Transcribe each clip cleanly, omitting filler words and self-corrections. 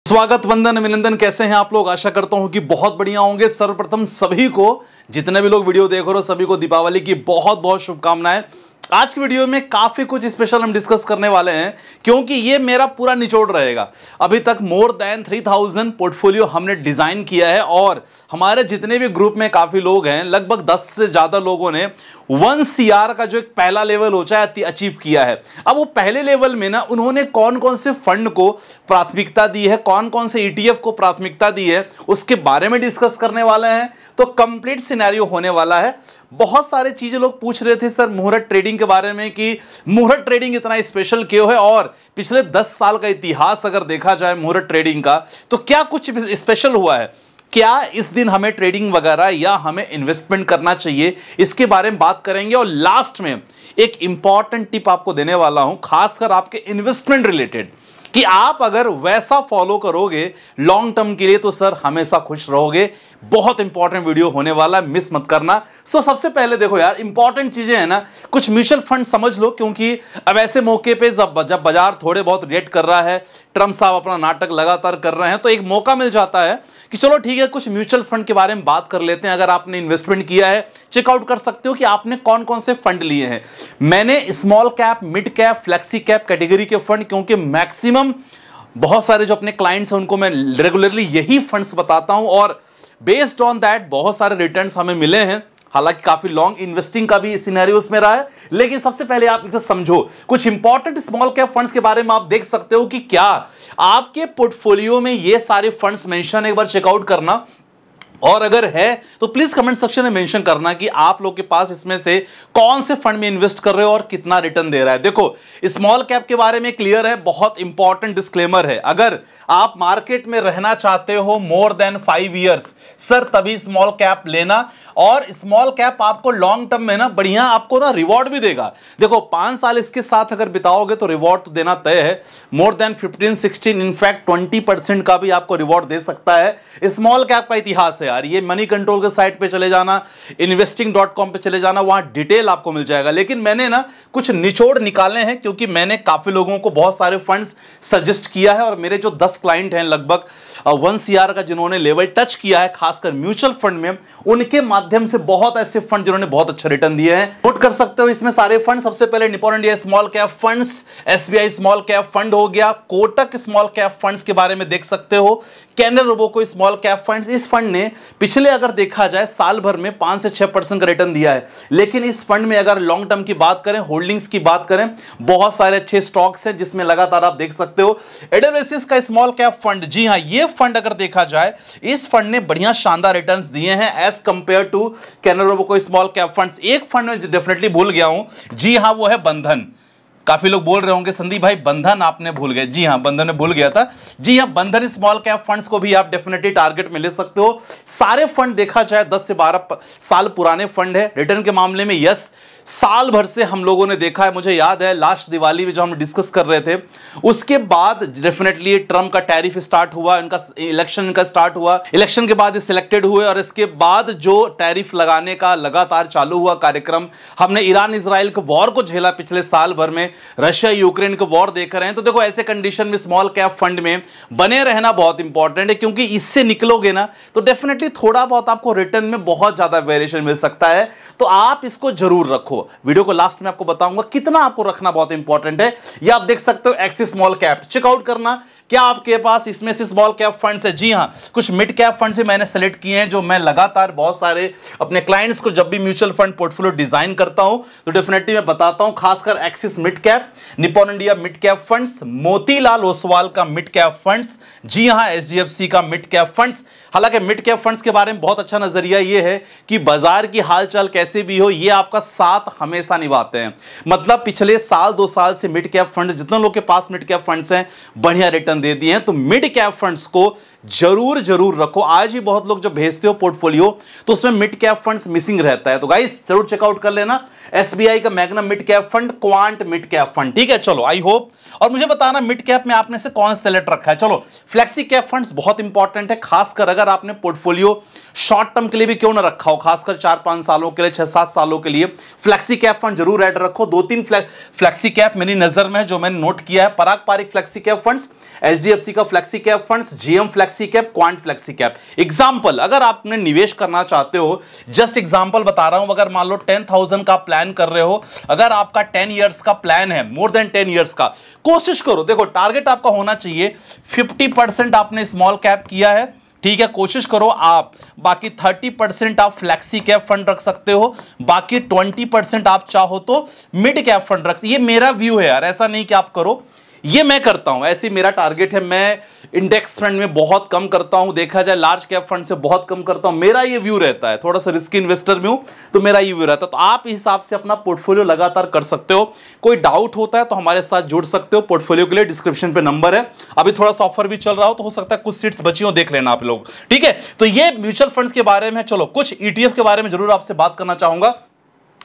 स्वागत, वंदन, अभिनंदन। कैसे हैं आप लोग? आशा करता हूं कि बहुत बढ़िया होंगे। सर्वप्रथम सभी को, जितने भी लोग वीडियो देख रहे हो, सभी को दीपावली की बहुत बहुत शुभकामनाएं। आज की वीडियो में काफी कुछ स्पेशल हम डिस्कस करने वाले हैं, क्योंकि ये मेरा पूरा निचोड़ रहेगा। अभी तक मोर देन 3000 पोर्टफोलियो हमने डिजाइन किया है और हमारे जितने भी ग्रुप में काफी लोग हैं, लगभग 10 से ज्यादा लोगों ने 1 CR का जो एक पहला लेवल होता है अचीव किया है। अब वो पहले लेवल में ना उन्होंने कौन कौन से फंड को प्राथमिकता दी है, कौन कौन से ETF को प्राथमिकता दी है, उसके बारे में डिस्कस करने वाले हैं। तो कंप्लीट सिनेरियो होने वाला है। बहुत सारे चीजें लोग पूछ रहे थे सर मुहूर्त ट्रेडिंग के बारे में कि मुहूर्त ट्रेडिंग इतना स्पेशल क्यों है, और पिछले 10 साल का इतिहास अगर देखा जाए मुहूर्त ट्रेडिंग का तो क्या कुछ स्पेशल हुआ है, क्या इस दिन हमें ट्रेडिंग वगैरह या हमें इन्वेस्टमेंट करना चाहिए, इसके बारे में बात करेंगे। और लास्ट में एक इंपॉर्टेंट टिप आपको देने वाला हूं, खासकर आपके इन्वेस्टमेंट रिलेटेड, कि आप अगर वैसा फॉलो करोगे लॉन्ग टर्म के लिए तो सर हमेशा खुश रहोगे। बहुत इंपॉर्टेंट वीडियो होने वाला, मिस मत करना। सबसे पहले देखो यार, इंपॉर्टेंट चीजें हैं ना, कुछ म्यूचुअल फंड समझ लो, क्योंकि अब ऐसे मौके पे जब बाजार थोड़े बहुत रिएक्ट कर रहा है, ट्रम्प साहब अपना नाटक लगातार कर रहे हैं, तो एक मौका मिल जाता है कि चलो ठीक है, कुछ म्यूचुअल फंड के बारे में बात कर लेते हैं। अगर आपने इन्वेस्टमेंट किया है, चेकआउट कर सकते हो कि आपने कौन कौन से फंड लिए हैं। मैंने small cap, mid cap, flexi cap category के फंड, क्योंकि मैक्सिमम बहुत सारे जो अपने क्लाइंट्स हैं उनको मैं रेगुलरली यही फंड्स बताता हूं, और बेस्ड ऑन दैट बहुत सारे रिटर्न्स हमें मिले हैं। हालांकि काफी लॉन्ग इन्वेस्टिंग का भी सिनेरियो में रहा है, लेकिन सबसे पहले आप इसे समझो। कुछ इंपॉर्टेंट स्मॉल कैप फंड्स के बारे में आप देख सकते हो कि क्या आपके पोर्टफोलियो में ये सारे फंड्स मेंशन, एक बार चेकआउट करना। और अगर है तो प्लीज कमेंट सेक्शन में मेंशन करना कि आप लोग के पास इसमें से कौन से फंड में इन्वेस्ट कर रहे हो और कितना रिटर्न दे रहा है। देखो, स्मॉल कैप के बारे में क्लियर है, बहुत इंपॉर्टेंट डिस्क्लेमर है। अगर आप मार्केट में रहना चाहते हो मोर देन 5 इयर्स, सर तभी स्मॉल कैप लेना। और स्मॉल कैप आपको लॉन्ग टर्म में ना बढ़िया आपको ना रिवॉर्ड भी देगा। देखो 5 साल इसके साथ अगर बिताओगे तो रिवॉर्ड तो देना तय है, मोर देन 15-16, इनफैक्ट 20% का भी आपको रिवॉर्ड दे सकता है। स्मॉल कैप का इतिहास है यार, ये मनी कंट्रोल के साइट पे चले जाना, investing.com पे चले जाना, वहां डिटेल आपको मिल जाएगा। लेकिन मैंने ना कुछ निचोड़ निकाले हैं, क्योंकि मैंने काफी लोगों को बहुत सारे फंड्स सजेस्ट किया है, और मेरे जो 10 क्लाइंट हैं लगभग 1 CR का जिन्होंने लेवल टच किया है, खासकर म्यूचुअल फंड में, उनके माध्यम से बहुत ऐसे फंड जिन्होंने बहुत अच्छा रिटर्न दिए हैं। नोट कर सकते हो इसमें सारे फंड। सबसे पहले Nippon India small cap funds, SBI small cap fund हो गया, कोटक स्मॉल कैप फंड्स के बारे में देख सकते हो, Canara Robeco small cap funds. इस फंड ने पिछले अगर देखा जाए साल भर में 5 से 6% का रिटर्न दिया है। लेकिन इस फंड में अगर लॉन्ग टर्म की बात करें, होल्डिंग्स की बात करें, बहुत सारे अच्छे स्टॉक्स हैं जिसमें लगातार आप देख सकते हो। एडलवेसिस का स्मॉल कैप फंड, जी हां, ये फंड अगर देखा जाए, इस फंड ने बढ़िया शानदार रिटर्न्स दिए हैं as compared to Canara Robeco small cap funds. एक फंड में डेफिनेटली भूल गया हूं, जी हां, वो है बंधन। काफी लोग बोल रहे होंगे संदीप भाई बंधन आपने भूल गए। जी हां, बंधन में भूल गया था। जी हां, बंधन स्मॉल कैप फंड्स को भी आप डेफिनेटली टारगेट में ले सकते हो। सारे फंड देखा जाए 10 से 12 साल पुराने फंड है। रिटर्न के मामले में यस, साल भर से हम लोगों ने देखा है। मुझे याद है लास्ट दिवाली में जो हम डिस्कस कर रहे थे, उसके बाद डेफिनेटली ट्रम्प का टैरिफ स्टार्ट हुआ, इनका इलेक्शन इनका स्टार्ट हुआ, इलेक्शन के बाद सिलेक्टेड हुए, और इसके बाद जो टैरिफ लगाने का लगातार चालू हुआ कार्यक्रम, हमने ईरान इजराइल के वॉर को झेला पिछले साल भर में, रशिया यूक्रेन के वॉर देख रहे हैं। तो देखो ऐसे कंडीशन में स्मॉल कैप फंड में बने रहना बहुत इंपॉर्टेंट है, क्योंकि इससे निकलोगे ना तो डेफिनेटली थोड़ा बहुत आपको रिटर्न में बहुत ज्यादा वेरिएशन मिल सकता है। तो आप इसको जरूर रखो। वीडियो को लास्ट में आपको बताऊंगा कितना आपको रखना बहुत इंपॉर्टेंट है। ये आप देख सकते हो एक्सिस स्मॉल कैप, चेकआउट करना क्या आपके पास इसमें से स्मॉल कैप फंड्स है। जी हां, कुछ मिड कैप फंड से मैंने सेलेक्ट किए हैं, जो मैं लगातार बहुत सारे अपने क्लाइंट्स को जब भी म्यूचुअल फंड पोर्टफोलियो डिजाइन करता हूं तो डेफिनेटली मैं बताता हूं। खासकर axis mid cap, Nippon India mid cap funds, Motilal Oswal का मिड कैप फंड्स, जी हां, HDFC का मिड कैप फंड्स। हालांकि मिड कैप फंड्स के बारे में बहुत अच्छा नजरिया यह है कि बाजार की हालचाल कैसे भी हो, ये आपका साथ हमेशा निभाते हैं। मतलब पिछले साल 2 साल से मिड कैप फंड, जितने लोग के पास मिड कैप फंड्स हैं, बढ़िया रिटर्न दे दिए हैं। तो मिड कैप फंड्स को जरूर रखो। आज ही बहुत लोग जब भेजते हो पोर्टफोलियो तो उसमें मिड कैप फंड्स मिसिंग रहता है, तो गाइस जरूर चेकआउट कर लेना। SBI का Magna mid cap fund, quant mid cap fund. ठीक है, चलो आई होप, और मुझे बताना मिड कैप में आपने से कौन सेलेक्ट रखा है। चलो, फ्लेक्सी कैप फंड्स बहुत इंपॉर्टेंट है, खासकर अगर आपने पोर्टफोलियो शॉर्ट टर्म के लिए भी क्यों ना रखा हो, खासकर 4-5 सालों के लिए, 6-7 सालों के लिए फ्लेक्सी कैप फंड जरूर ऐड रखो। 2-3 फ्लेक्सी कैप मेरी नजर में है जो मैंने नोट किया है। Parag Parikh flexi cap funds, HDFC का flexi cap funds, GM flexi cap, Quant flexi cap. Example, अगर आपने निवेश करना चाहते हो, जस्ट एग्जांपल बता रहा हूं, अगर मान लो 10,000 का प्लान कर रहे हो, अगर आपका 10 इयर्स का प्लान है, मोर देन 10 इयर्स का, कोशिश करो, देखो टारगेट आपका होना चाहिए 50% आपने स्मॉल कैप किया है, ठीक है, कोशिश करो आप, बाकी 30% आप फ्लेक्सी कैप फंड रख सकते हो, बाकी 20% आप चाहो तो मिड कैप फंड रख। ये मेरा व्यू है यार, ऐसा नहीं कि आप करो, ये मैं करता हूं, ऐसी मेरा टारगेट है। मैं इंडेक्स फंड में बहुत कम करता हूं, देखा जाए लार्ज कैप फंड से बहुत कम करता हूं, मेरा ये व्यू रहता है, थोड़ा सा रिस्की इन्वेस्टर में हूं तो मेरा ये व्यू रहता है। तो आप इस हिसाब से अपना पोर्टफोलियो लगातार कर सकते हो। कोई डाउट होता है तो हमारे साथ जुड़ सकते हो, पोर्टफोलियो के लिए डिस्क्रिप्शन पे नंबर है। अभी थोड़ा सा ऑफर भी चल रहा हो तो हो सकता है कुछ सीट्स बची हो, देख लेना आप लोग, ठीक है। तो ये म्यूचुअल फंड्स के बारे में। चलो, कुछ ETF के बारे में जरूर आपसे बात करना चाहूंगा।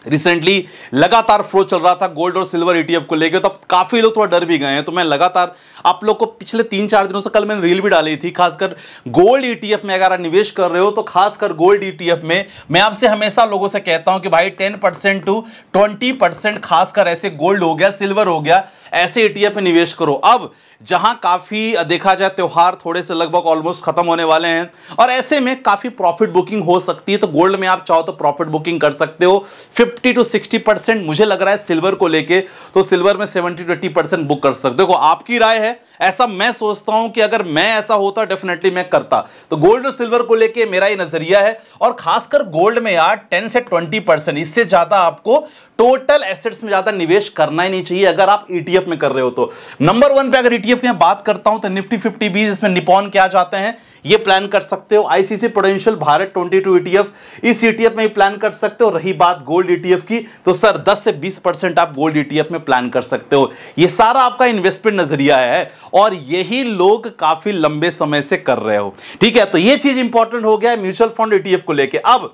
रिसेंटली लगातार फ्लो चल रहा था गोल्ड और सिल्वर ETF को लेकर, तो काफी लोग थोड़ा डर भी गए हैं। तो मैं लगातार आप लोग को पिछले 3-4 दिनों से, कल मैंने रील भी डाली थी, खासकर गोल्ड ETF में अगर आप निवेश कर रहे हो तो खासकर गोल्ड ETF में मैं आपसे हमेशा लोगों से कहता हूं कि भाई 10% to 20% खासकर ऐसे गोल्ड हो गया, सिल्वर हो गया, ऐसे ETF में निवेश करो। अब जहां काफी देखा जाए त्योहार थोड़े से लगभग ऑलमोस्ट खत्म होने वाले हैं और ऐसे में काफी प्रॉफिट बुकिंग हो सकती है, तो गोल्ड में आप चाहो तो प्रॉफिट बुकिंग कर सकते हो 50 to 60%। मुझे लग रहा है सिल्वर को लेके तो सिल्वर में 70 to 80% बुक कर सकते हो। देखो आपकी राय है, ऐसा मैं सोचता हूं कि अगर मैं ऐसा होता डेफिनेटली मैं करता। तो गोल्ड और सिल्वर को लेके मेरा ये नजरिया है, और खासकर गोल्ड में यार 10 से 20%, इससे ज्यादा आपको टोटल एसेट्स में ज्यादा निवेश करना ही नहीं चाहिए अगर आप ETF में कर रहे हो तो। नंबर 1 पे अगर ETF की बात करता हूं तो निफ्टी 50 इसमें निपॉन क्या जाते हैं, ये प्लान कर सकते हो। ICC प्रूडेंशियल भारत 22 ETF, इस ETF में ही प्लान कर सकते हो। रही बात गोल्ड ETF की, तो सर 10 से 20% आप गोल्ड ETF में प्लान कर सकते हो। ये सारा आपका इन्वेस्टमेंट नजरिया है और यही लोग काफी लंबे समय से कर रहे हो, ठीक है। तो ये चीज इंपॉर्टेंट हो गया है म्यूचुअल फंड ETF को लेके। अब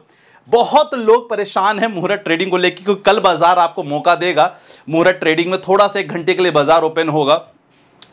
बहुत लोग परेशान हैं मुहूर्त ट्रेडिंग को लेकर, क्योंकि कल बाजार आपको मौका देगा। मुहूर्त ट्रेडिंग में थोड़ा सा 1 घंटे के लिए बाजार ओपन होगा,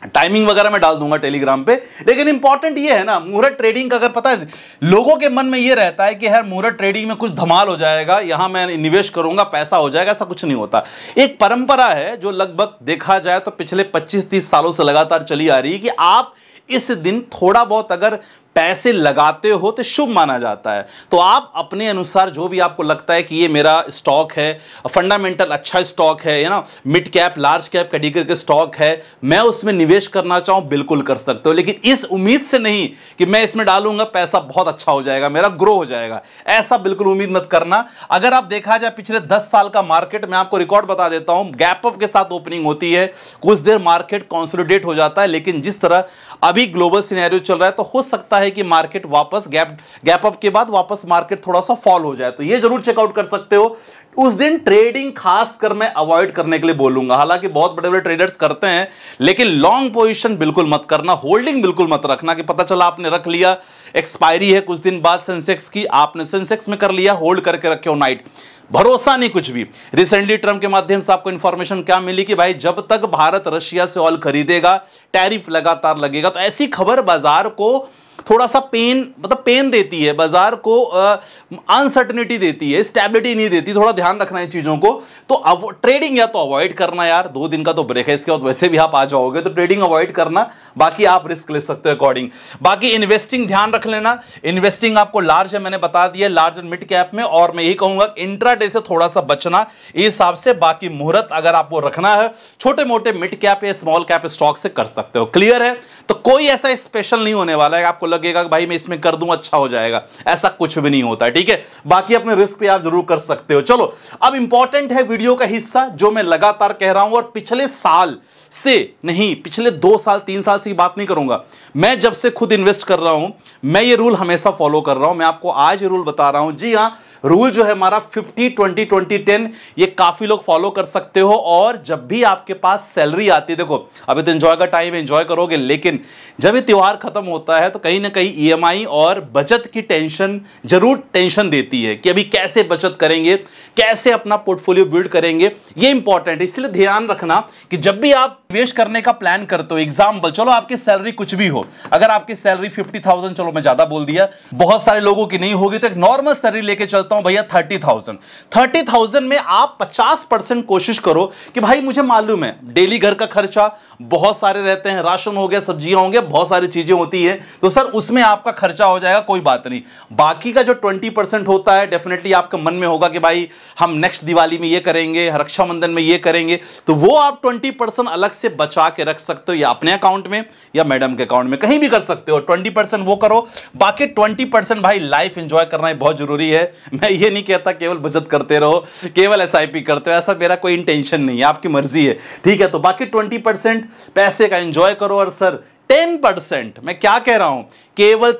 टाइमिंग वगैरह मैं डाल दूंगा टेलीग्राम पे। लेकिन इंपॉर्टेंट ये है ना, मुहूर्त ट्रेडिंग का अगर पता है, लोगों के मन में ये रहता है कि यार मुहूर्त ट्रेडिंग में कुछ धमाल हो जाएगा, यहां मैं निवेश करूंगा पैसा हो जाएगा, ऐसा कुछ नहीं होता। एक परंपरा है जो लगभग देखा जाए तो पिछले 25-30 सालों से लगातार चली आ रही है कि आप इस दिन थोड़ा बहुत अगर पैसे लगाते हो तो शुभ माना जाता है। तो आप अपने अनुसार जो भी आपको लगता है कि ये मेरा स्टॉक है, फंडामेंटल अच्छा स्टॉक है ना, mid cap large cap category के स्टॉक है, मैं उसमें निवेश करना चाहूं, बिल्कुल कर सकते हो। लेकिन इस उम्मीद से नहीं कि मैं इसमें डालूंगा पैसा बहुत अच्छा हो जाएगा, मेरा ग्रो हो जाएगा, ऐसा बिल्कुल उम्मीद मत करना। अगर आप देखा जाए पिछले 10 साल का मार्केट, मैं आपको रिकॉर्ड बता देता हूं, गैप अप के साथ ओपनिंग होती है, कुछ देर मार्केट कंसोलिडेट हो जाता है, लेकिन जिस तरह अभी ग्लोबल सिनेरियो चल रहा है तो हो सकता है कि मार्केट वापस गैप अप के बाद वापस मार्केट थोड़ा सा फॉल हो जाए। तो ये जरूर चेकआउट कर सकते हो। उस दिन ट्रेडिंग खासकर मैं अवॉइड करने के लिए बोलूंगा, हालांकि बहुत बड़े बड़े ट्रेडर्स करते हैं, लेकिन लॉन्ग पोजीशन बिल्कुल मत करना, होल्डिंग बिल्कुल मत रखना कि पता चला आपने रख लिया, एक्सपायरी है कुछ दिन बाद सेंसेक्स की, आपने सेंसेक्स में कर लिया, होल्ड करके रखे हो नाइट, भरोसा नहीं कुछ भी। रिसेंटली ट्रम्प के माध्यम से आपको इंफॉर्मेशन क्या मिली कि भाई जब तक भारत रशिया से ऑयल खरीदेगा टैरिफ लगातार लगेगा। तो ऐसी खबर बाजार को थोड़ा सा पेन देती है, बाजार को अनसर्टेनिटी देती है, स्टेबिलिटी नहीं देती। थोड़ा ध्यान रखना है चीजों को। तो अब ट्रेडिंग या तो अवॉइड करना यार, 2 दिन का तो ब्रेक है, इसके बाद वैसे भी आप आ जाओगे, तो ट्रेडिंग अवॉइड करना, बाकी आप रिस्क ले सकते हो अकॉर्डिंग। बाकी इन्वेस्टिंग ध्यान रख लेना, इन्वेस्टिंग आपको लार्ज है मैंने बता दिया, लार्ज एंड मिड कैप में, और मैं यही कहूंगा इंट्राडे से थोड़ा सा बचना इस हिसाब से। बाकी मुहूर्त अगर आपको रखना है छोटे मोटे मिड कैप या स्मॉल कैप स्टॉक से कर सकते हो। क्लियर है? तो कोई ऐसा स्पेशल नहीं होने वाला है आपको लगेगा कि भाई मैं इसमें कर दूं अच्छा हो जाएगा, ऐसा कुछ भी नहीं होता है, ठीक है। बाकी अपने रिस्क पे आप जरूर कर सकते हो। चलो, अब इंपॉर्टेंट है वीडियो का हिस्सा जो मैं लगातार कह रहा हूं, और पिछले साल से नहीं, पिछले 2 साल 3 साल से बात नहीं करूंगा, मैं जब से खुद इन्वेस्ट कर रहा हूं, मैं ये रूल हमेशा फॉलो कर रहा हूं। मैं आपको आज ये रूल बता रहा हूं। जी हां, रूल जो है हमारा 50-20-20-10, ये काफी लोग फॉलो कर सकते हो। और जब भी आपके पास सैलरी आती है, देखो अभी तो एंजॉय का टाइम है, एंजॉय करोगे, लेकिन जब ये त्योहार खत्म होता है तो कहीं ना कहीं ईएमआई और बचत की टेंशन जरूर टेंशन देती है कि अभी कैसे बचत करेंगे, कैसे अपना पोर्टफोलियो बिल्ड करेंगे। ये इंपॉर्टेंट है, इसलिए ध्यान रखना कि जब भी आप निवेश करने का प्लान करते हो, एग्जाम्पल चलो आपकी सैलरी कुछ भी हो, अगर आपकी सैलरी 50,000, चलो मैं ज्यादा बोल दिया, बहुत सारे लोगों की नहीं होगी, तो एक नॉर्मल सैलरी लेके चलता हूं भैया 30,000 में आप 50% कोशिश करो कि भाई मुझे मालूम है डेली घर का खर्चा बहुत सारे रहते हैं, राशन हो गया, सब्जियां होंगे, बहुत सारी चीजें होती है, तो सर उसमें आपका खर्चा हो जाएगा, कोई बात नहीं। बाकी का जो 20% होता है, डेफिनेटली आपके मन में होगा कि भाई हम नेक्स्ट दिवाली में ये करेंगे, रक्षाबंधन में ये करेंगे, तो वो आप 20% अलग से बचा के रख सकते हो, या अपने अकाउंट में या मैडम के अकाउंट में, कहीं भी कर सकते हो। 20% वो करो, बाकी 20% भाई लाइफ एंजॉय करना बहुत जरूरी है। मैं ये नहीं कहता केवल बचत करते रहो, केवल एसआईपी करते हो, ऐसा मेरा कोई इंटेंशन नहीं है, आपकी मर्जी है, ठीक है। तो बाकी 20% पैसे का एंजॉय करो। और सर 10%, मैं क्या कह रहा हूं, केवल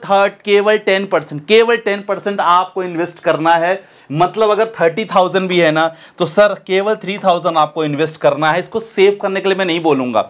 10% आपको इन्वेस्ट करना है। मतलब अगर 30,000 भी है ना, तो सर केवल 3,000 आपको इन्वेस्ट करना है। इसको सेव करने के लिए मैं नहीं बोलूंगा,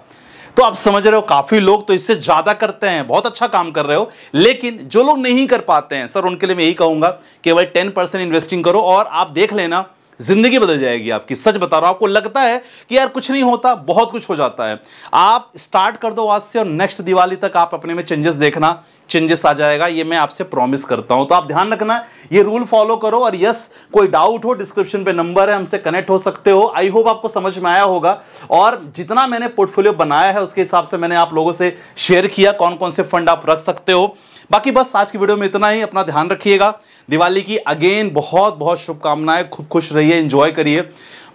तो आप समझ रहे हो, काफी लोग तो इससे ज्यादा करते हैं, बहुत अच्छा काम कर रहे हो, लेकिन जो लोग नहीं कर पाते हैं सर, उनके लिए मैं यही कहूंगा केवल 10% इन्वेस्टिंग करो और आप देख लेना जिंदगी बदल जाएगी आपकी। सच बता रहा हूं, आपको लगता है कि यार कुछ नहीं होता, बहुत कुछ हो जाता है। आप स्टार्ट कर दो आज से और नेक्स्ट दिवाली तक आप अपने में चेंजेस देखना, चेंजेस आ जाएगा, ये मैं आपसे प्रॉमिस करता हूं। तो आप ध्यान रखना, ये रूल फॉलो करो। और यस, कोई डाउट हो डिस्क्रिप्शन पे नंबर है, हमसे कनेक्ट हो सकते हो। आई होप आपको समझ में आया होगा, और जितना मैंने पोर्टफोलियो बनाया है उसके हिसाब से मैंने आप लोगों से शेयर किया कौन कौन से फंड आप रख सकते हो। बाकी बस आज की वीडियो में इतना ही। अपना ध्यान रखिएगा, दिवाली की अगेन बहुत बहुत शुभकामनाएं, खूब खुश रहिए, एंजॉय करिए,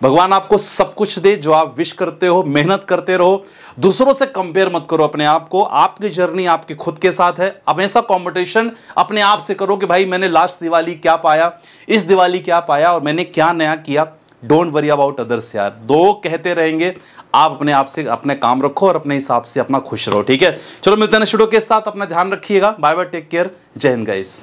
भगवान आपको सब कुछ दे जो आप विश करते हो, मेहनत करते रहो, दूसरों से कंपेयर मत करो अपने आप को, आपकी जर्नी आपके खुद के साथ है। हमेशा कंपटीशन अपने आप से करो कि भाई मैंने लास्ट दिवाली क्या पाया, इस दिवाली क्या पाया और मैंने क्या नया किया। डोंट वरी अबाउट अदर्स यार, दो कहते रहेंगे, आप अपने आप से अपने काम रखो और अपने हिसाब से अपना खुश रहो, ठीक है। चलो मिलते हैं शुरू के साथ, अपना ध्यान रखिएगा, बाय बाय, टेक केयर, जय हिंद गाइस।